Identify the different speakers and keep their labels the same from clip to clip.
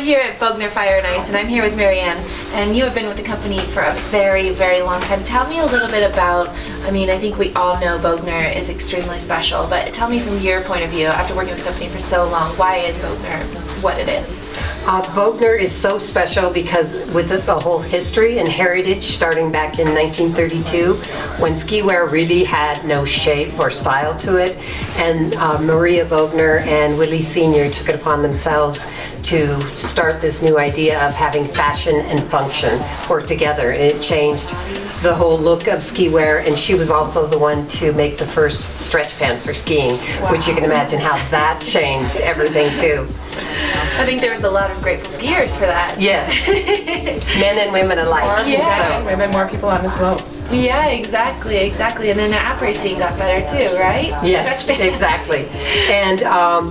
Speaker 1: here at Bogner Fire and Ice, and I'm here with Maryanne, and you have been with the company for a very, very long time. Tell me a little bit about, I mean, I think we all know Bogner is extremely special, but tell me from your point of view, after working with the company for so long, why is Bogner what it is?
Speaker 2: Bogner is so special because with the whole history and heritage starting back in 1932 when ski wear really had no shape or style to it, and Maria Bogner and Willie Sr. took it upon themselves to start this new idea of having fashion and function work together, and it changed the whole look of ski wear. And she was also the one to make the first stretch pants for skiing, which you can imagine how that changed everything too.
Speaker 1: I think there was a lot of grateful skiers for that.
Speaker 2: Yes, men and women alike.
Speaker 1: Yeah.
Speaker 3: Women, more people on the slopes.
Speaker 1: Yeah, exactly. And then the après scene got better too, right?
Speaker 2: Yes, exactly. And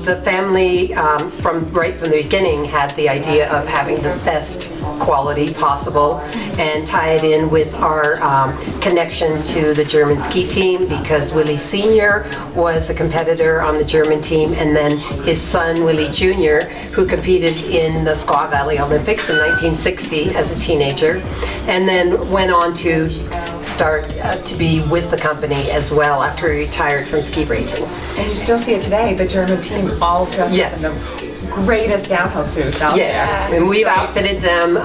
Speaker 2: the family, right from the beginning, had the idea of having the best quality possible and tie it in with our connection to the German ski team, because Willie Sr. was a competitor on the German team, and then his son Willie Jr., who competed in the Squaw Valley Olympics in 1960 as a teenager, and then went on to start to be with the company as well after he retired from ski racing.
Speaker 3: And you still see it today, the German team all dressed up in the greatest downhill suits out there.
Speaker 2: And we've outfitted them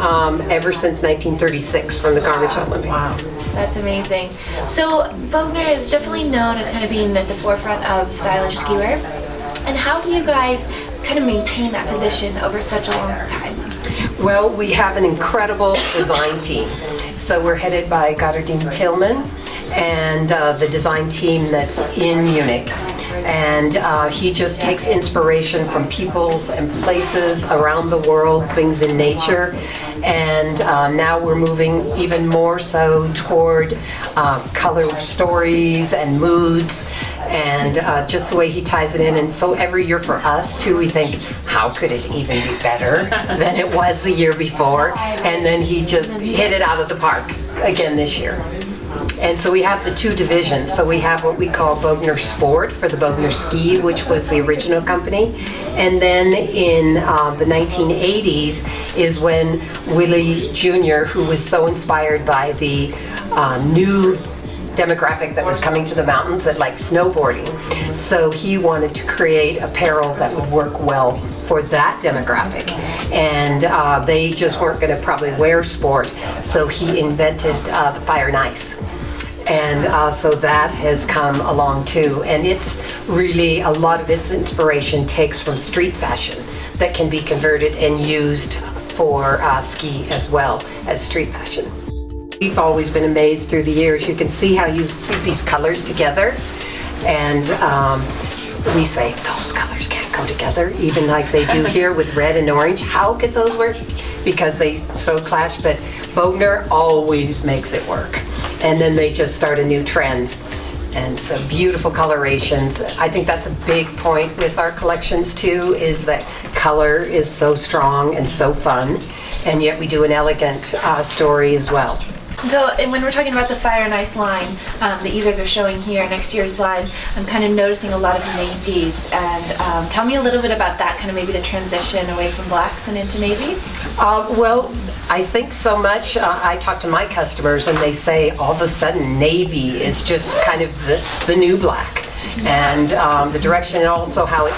Speaker 2: ever since 1936 from the Garmisch Olympics.
Speaker 3: Wow.
Speaker 1: That's amazing. So Bogner is definitely known as kind of being at the forefront of stylish ski wear. And how do you guys kind of maintain that position over such a long time?
Speaker 2: Well, we have an incredible design team. So we're headed by Goddardine Tillman and the design team that's in Munich. And he just takes inspiration from peoples and places around the world, things in nature. And now we're moving even more so toward color stories and moods, and just the way he ties it in. And so every year for us too, we think, how could it even be better than it was the year before? And then he just hit it out of the park again this year. And so we have the two divisions. So we have what we call Bogner Sport for the Bogner Ski, which was the original company. And then in the 1980s is when Willie Jr., who was so inspired by the new demographic that was coming to the mountains that liked snowboarding. So he wanted to create apparel that would work well for that demographic. And they just weren't going to probably wear sport, so he invented the Fire and Ice. And so that has come along too. And it's really, a lot of its inspiration takes from street fashion that can be converted and used for ski as well as street fashion. We've always been amazed through the years. You can see how you see these colors together, and we say those colors can't go together, even like they do here with red and orange. How could those work? Because they so clash, but Bogner always makes it work. And then they just start a new trend. And so beautiful colorations. I think that's a big point with our collections too, is that color is so strong and so fun, and yet we do an elegant story as well.
Speaker 1: So, and when we're talking about the Fire and Ice line that you guys are showing here, next year's line, I'm kind of noticing a lot of navies. And tell me a little bit about that, kind of maybe the transition away from blacks and into navies?
Speaker 2: Well, I think so much. I talk to my customers and they say all of a sudden navy is just kind of the new black. And the direction and also how it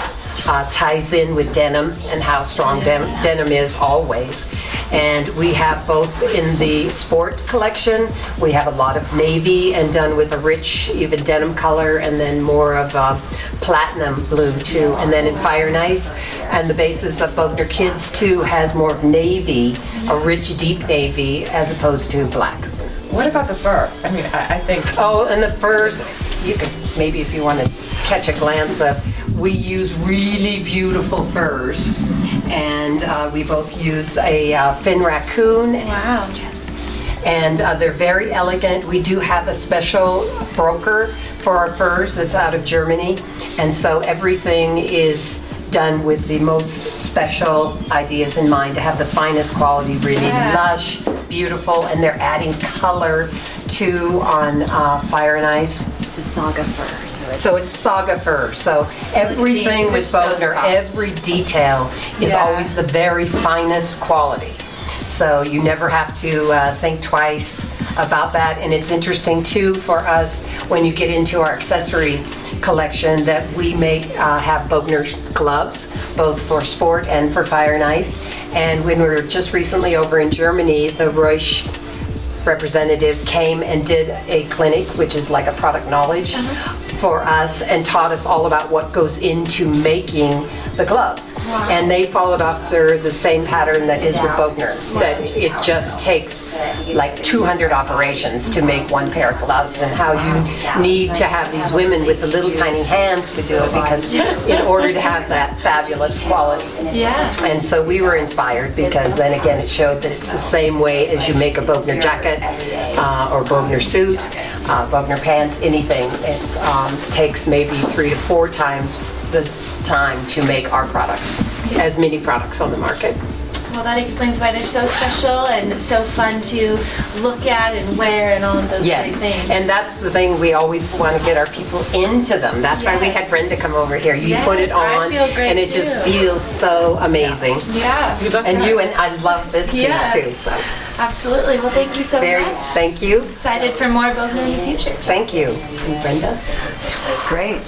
Speaker 2: ties in with denim and how strong denim is always. And we have both in the sport collection, we have a lot of navy and done with a rich, even denim color, and then more of platinum blue too. And then in Fire and Ice, and the basis of Bogner Kids too has more of navy, a rich deep navy, as opposed to black.
Speaker 3: What about the fur? I mean, I think...
Speaker 2: Oh, and the furs, you could maybe, if you want to catch a glance of, we use really beautiful furs, and we both use a fin raccoon.
Speaker 1: Wow.
Speaker 2: And they're very elegant. We do have a special broker for our furs that's out of Germany, and so everything is done with the most special ideas in mind to have the finest quality, really lush, beautiful, and they're adding color too on Fire and Ice.
Speaker 1: It's a saga fur.
Speaker 2: So it's saga fur. So everything with
Speaker 1: These are so
Speaker 2: Bogner,
Speaker 1: soft.
Speaker 2: every detail is
Speaker 3: Yeah.
Speaker 2: always the very finest quality. So you never have to think twice about that. And it's interesting too for us when you get into our accessory collection that we have Bogner gloves, both for sport and for fire and ice. And when we were just recently over in Germany, the Reusch representative came and did a clinic, which is like a product knowledge for us, and taught us all about what goes into making the gloves. And they followed after the same pattern that is with Bogner, that it just takes like 200 operations to make one pair of gloves, and how you need to have these women with the little tiny hands to do it, because in order to have that fabulous quality.
Speaker 1: Yeah.
Speaker 2: And so we were inspired, because then again it showed that it's the same way as you make a Bogner jacket or Bogner suit, Bogner pants, anything. It takes maybe 3 to 4 times the time to make our products, as many products on the market.
Speaker 1: Well, that explains why they're so special and so fun to look at and wear and all of those great
Speaker 2: Yes,
Speaker 1: things.
Speaker 2: and that's the thing, we always want to get our people into them. That's why we had Brenda come over here. You put it
Speaker 1: Yes, I
Speaker 2: on,
Speaker 1: feel great
Speaker 2: and it just
Speaker 1: too.
Speaker 2: feels so amazing.
Speaker 1: Yeah,
Speaker 2: And I love this piece
Speaker 1: Yeah.
Speaker 2: too, so
Speaker 1: absolutely. Well, thank you so
Speaker 2: very,
Speaker 1: much.
Speaker 2: thank you.
Speaker 1: Excited for more Bogner in the future.
Speaker 2: Thank you. And Brenda? Great.